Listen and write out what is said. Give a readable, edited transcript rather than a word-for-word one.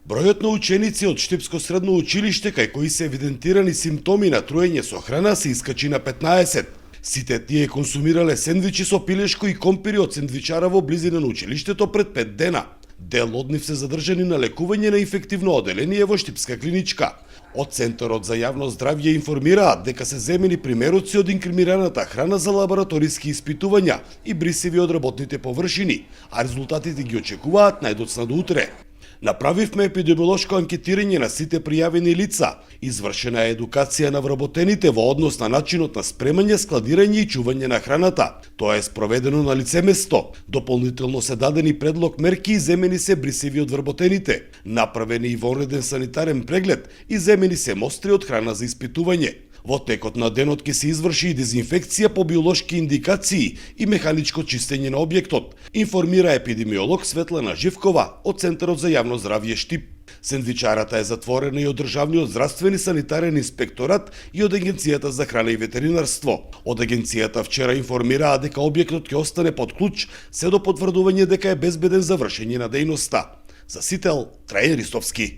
Бројот на ученици од Штипско средно училиште кај кои се евидентирани симптоми на труење со храна се искачи на 15. Сите тие консумирале сендвичи со пилешко и компири од сендвичара во близина на училиштето пред 5 дена. Дел од нив се задржани на лекување на инфективно оделение во Штипска клиничка. Од Центарот за јавно здравје информираат дека се земени примеруци од инкримираната храна за лабораториски испитувања и брисеви од работните површини, а резултатите ги очекуваат најдоцна до утре. Направивме епидемиолошко анкетирање на сите пријавени лица. Извршена е едукација на вработените во однос на начинот на спремање, складирање и чување на храната. Тоа е спроведено на лице место. Дополнително се дадени предлог мерки и земени се брисеви од вработените. Направени и вонреден санитарен преглед и земени се мостри од храна за испитување. Во текот на денот ќе се изврши и дезинфекција по биолошки индикации и механичко чистење на објектот, информира епидемиолог Светлана Живкова од Центарот за јавно здравје Штип. Сендвичарата е затворена и од Државниот здравствен и санитарен инспекторат и од Агенцијата за храна и ветеринарство. Од агенцијата вчера информираа дека објектот ќе остане под клуч се до потврдување дека е безбеден за вршење на дејноста. За Сител, Трајан Ристовски.